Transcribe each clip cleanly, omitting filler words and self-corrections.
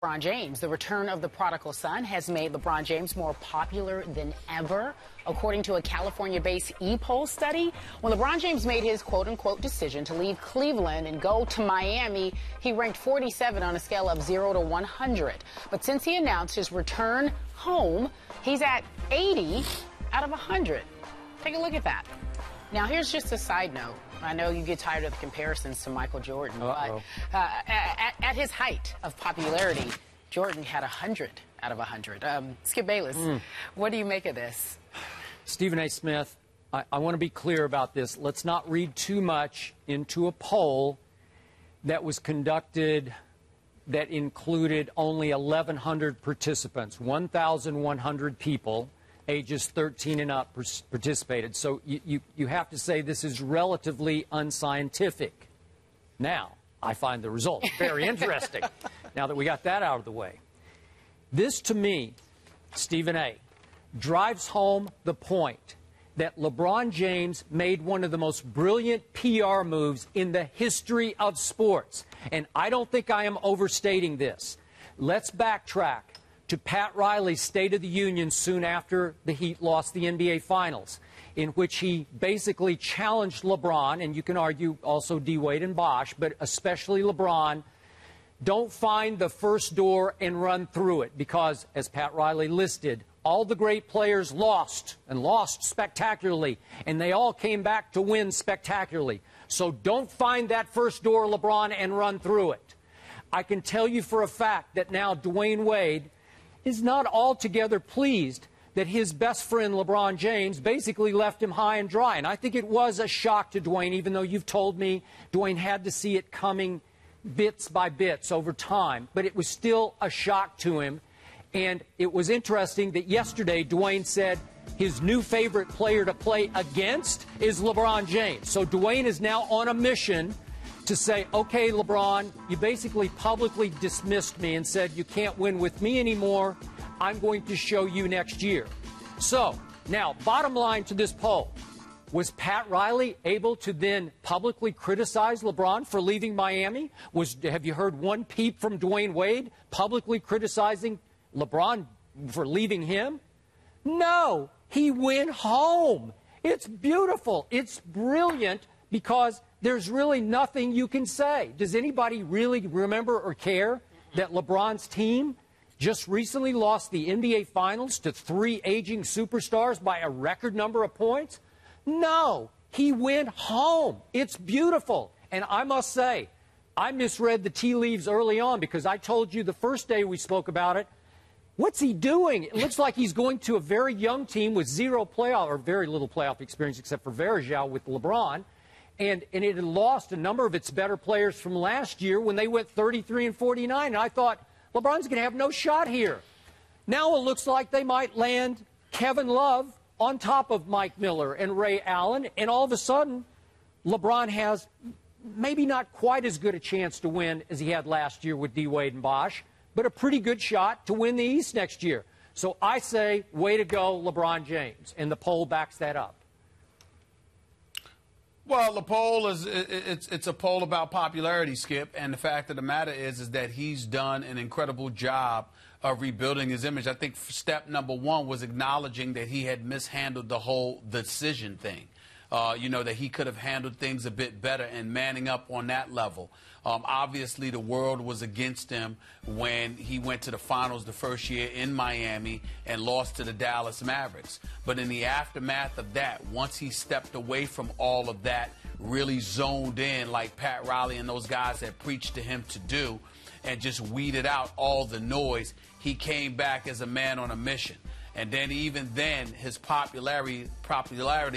LeBron James. The return of the prodigal son has made LeBron James more popular than ever, according to a California-based e-poll study. When LeBron James made his quote-unquote decision to leave Cleveland and go to Miami, he ranked 47 on a scale of 0 to 100. But since he announced his return home, he's at 80 out of 100. Take a look at that. Now, here's just a side note. I know you get tired of the comparisons to Michael Jordan, but at his height of popularity, Jordan had 100 out of 100. Skip Bayless, what do you make of this? Stephen A. Smith, I want to be clear about this. Let's not read too much into a poll that was conducted that included only 1,100 participants, 1,100 people. Ages 13 and up participated. So you have to say this is relatively unscientific. Now, I find the results very interesting, now that we got that out of the way. This, to me, Stephen A., drives home the point that LeBron James made one of the most brilliant PR moves in the history of sports. And I don't think I am overstating this. Let's backtrack to Pat Riley's State of the Union soon after the Heat lost the NBA Finals, in which he basically challenged LeBron, and you can argue also D. Wade and Bosh, but especially LeBron, don't find the first door and run through it, because, as Pat Riley listed, all the great players lost, and lost spectacularly, and they all came back to win spectacularly. So don't find that first door, LeBron, and run through it. I can tell you for a fact that now Dwayne Wade is not altogether pleased that his best friend LeBron James basically left him high and dry. And I think it was a shock to Dwayne, even though you've told me Dwayne had to see it coming bits by bits over time. But it was still a shock to him. And it was interesting that yesterday Dwayne said his new favorite player to play against is LeBron James. So Dwayne is now on a mission to say, okay, LeBron, you basically publicly dismissed me and said you can't win with me anymore. I'm going to show you next year. So, now, bottom line to this poll, was Pat Riley able to then publicly criticize LeBron for leaving Miami? Have you heard one peep from Dwayne Wade publicly criticizing LeBron for leaving him? No, he went home. It's beautiful. It's brilliant, because there's really nothing you can say. Does anybody really remember or care that LeBron's team just recently lost the NBA Finals to 3 aging superstars by a record number of points? No, he went home. It's beautiful. And I must say, I misread the tea leaves early on, because I told you the first day we spoke about it, what's he doing? It looks like he's going to a very young team with zero playoff, or very little playoff experience except for Varejao with LeBron. And it had lost a number of its better players from last year when they went 33 and 49. And I thought, LeBron's going to have no shot here. Now it looks like they might land Kevin Love on top of Mike Miller and Ray Allen. And all of a sudden, LeBron has maybe not quite as good a chance to win as he had last year with D. Wade and Bosh, but a pretty good shot to win the East next year. So I say, way to go, LeBron James. And the poll backs that up. Well, the poll is it's a poll about popularity, Skip, and the fact of the matter is that he's done an incredible job of rebuilding his image. I think step number one was acknowledging that he had mishandled the whole decision thing. You know, that he could have handled things a bit better and manning up on that level. Obviously, the world was against him when he went to the finals the first year in Miami and lost to the Dallas Mavericks. But in the aftermath of that, once he stepped away from all of that, really zoned in like Pat Riley and those guys had preached to him to do, and just weeded out all the noise, he came back as a man on a mission. And then even then, his popularity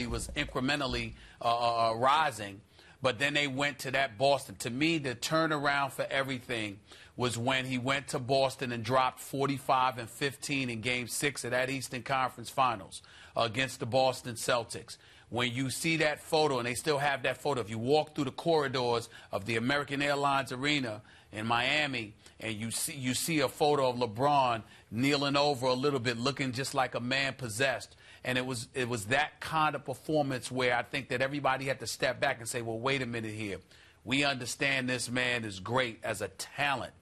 was incrementally rising. But then they went to that Boston. To me, the turnaround for everything was when he went to Boston and dropped 45 and 15 in Game 6 of that Eastern Conference Finals against the Boston Celtics. When you see that photo, and they still have that photo, if you walk through the corridors of the American Airlines Arena in Miami, and you see a photo of LeBron kneeling over a little bit, looking just like a man possessed. And it was that kind of performance where I think that everybody had to step back and say, well, wait a minute here. We understand this man is great as a talent,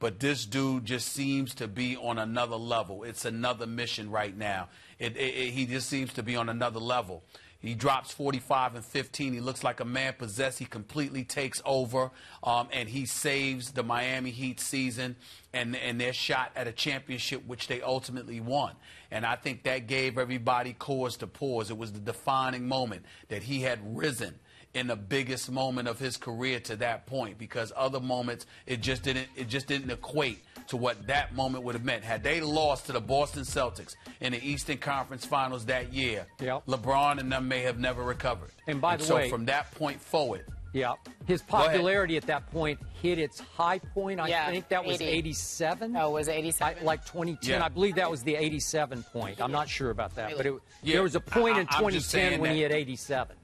but this dude just seems to be on another level. It's another mission right now. He just seems to be on another level. He drops 45 and 15. He looks like a man possessed. He completely takes over, and he saves the Miami Heat season and their shot at a championship, which they ultimately won. And I think that gave everybody cause to pause. It was the defining moment that he had risen in the biggest moment of his career to that point, because other moments it just didn't equate to what that moment would have meant. Had they lost to the Boston Celtics in the Eastern Conference Finals that year, LeBron and them may have never recovered. And by the way, so from that point forward, his popularity at that point hit its high point. I think that was 87. Oh, was it 87? Like 2010. I believe that was the 87 point. I'm not sure about that, but there was a point in 2010 when he hit 87.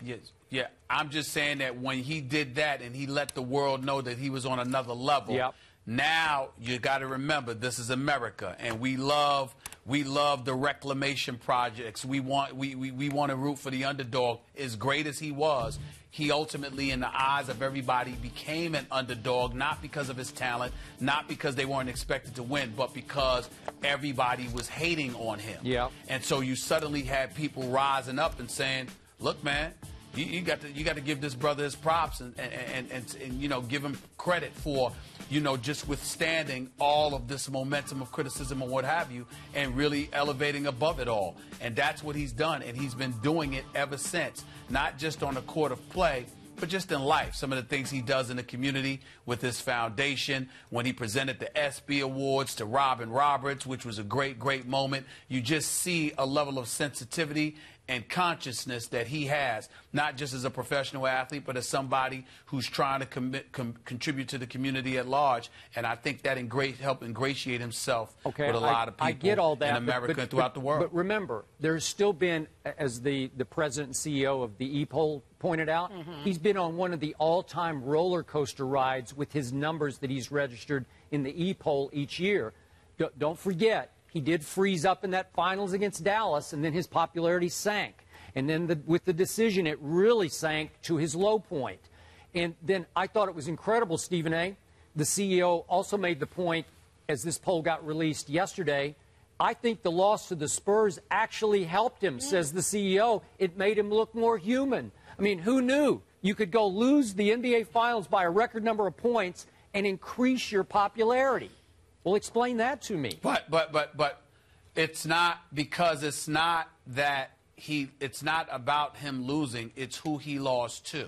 Yes. Yeah, I'm just saying that when he did that and he let the world know that he was on another level, now you got to remember this is America, and we love the reclamation projects. We want to root for the underdog. As great as he was, he ultimately, in the eyes of everybody, became an underdog, not because of his talent, not because they weren't expected to win, but because everybody was hating on him. And so you suddenly had people rising up and saying, "Look, man, you got to give this brother his props and you know, give him credit for, you know, just withstanding all of this momentum of criticism and what have you, and really elevating above it all." And that's what he's done, and he's been doing it ever since, not just on the court of play, but just in life. Some of the things he does in the community with his foundation, when he presented the ESPY Awards to Robin Roberts, which was a great, great moment. You just see a level of sensitivity and consciousness that he has, not just as a professional athlete, but as somebody who's trying to contribute to the community at large. And I think that helped ingratiate himself with a lot of people I get all that, in America and throughout the world. But remember, there's still been, as the president and CEO of the E-Poll pointed out, he's been on one of the all-time roller coaster rides with his numbers that he's registered in the E-Poll each year. Don't forget, he did freeze up in that finals against Dallas, and then his popularity sank. And then with the decision, it really sank to his low point. And then I thought it was incredible, Stephen A. The CEO also made the point, as this poll got released yesterday, I think the loss to the Spurs actually helped him, says the CEO. It made him look more human. I mean, who knew you could go lose the NBA Finals by a record number of points and increase your popularity? Well, explain that to me. But it's not, because it's not that it's not about him losing. It's who he lost to.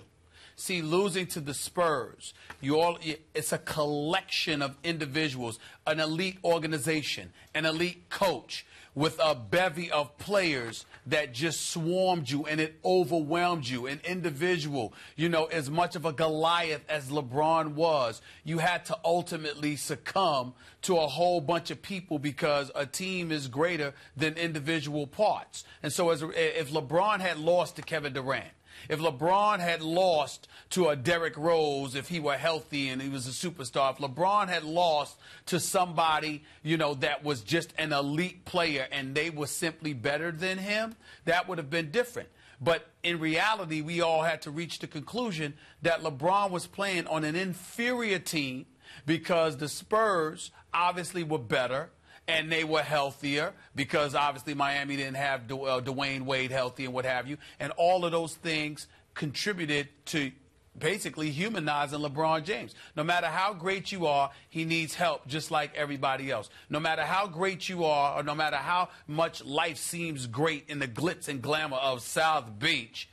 See, losing to the Spurs, it's a collection of individuals, an elite organization, an elite coach with a bevy of players that just swarmed you and it overwhelmed you. An individual, you know, as much of a Goliath as LeBron was, you had to ultimately succumb to a whole bunch of people, because a team is greater than individual parts. And so if LeBron had lost to Kevin Durant, if LeBron had lost to a Derrick Rose, if he were healthy and he was a superstar, if LeBron had lost to somebody, you know, that was just an elite player and they were simply better than him, that would have been different. But in reality, we all had to reach the conclusion that LeBron was playing on an inferior team because the Spurs obviously were better. And they were healthier, because obviously Miami didn't have Dwayne Wade healthy and what have you. And all of those things contributed to basically humanizing LeBron James. No matter how great you are, he needs help just like everybody else. No matter how great you are, or no matter how much life seems great in the glitz and glamour of South Beach,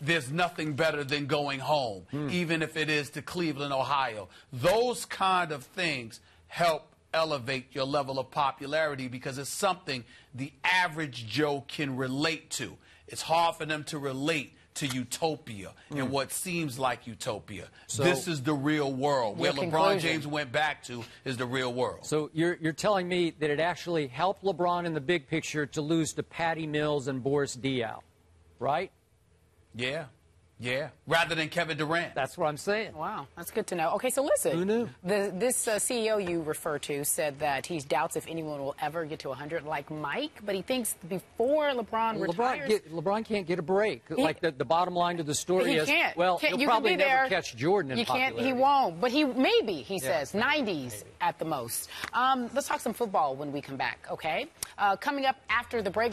there's nothing better than going home, even if it is to Cleveland, Ohio. Those kind of things help elevate your level of popularity, because it's something the average Joe can relate to. It's hard for them to relate to utopia and what seems like utopia. So this is the real world. Where LeBron James went back to is the real world. So you're telling me that it actually helped LeBron in the big picture to lose to Patty Mills and Boris Diaw, right? Yeah. Yeah, rather than Kevin Durant. That's what I'm saying. Wow, that's good to know. Okay, so listen. Who knew? This CEO you refer to said that he doubts if anyone will ever get to 100 like Mike, but he thinks before LeBron retires... LeBron can't get a break. Like the bottom line to the story is, well, he'll you probably can be never there. catch Jordan in You can't. popularity. He won't. But he says, 90s at the most. Let's talk some football when we come back, okay? Coming up after the break.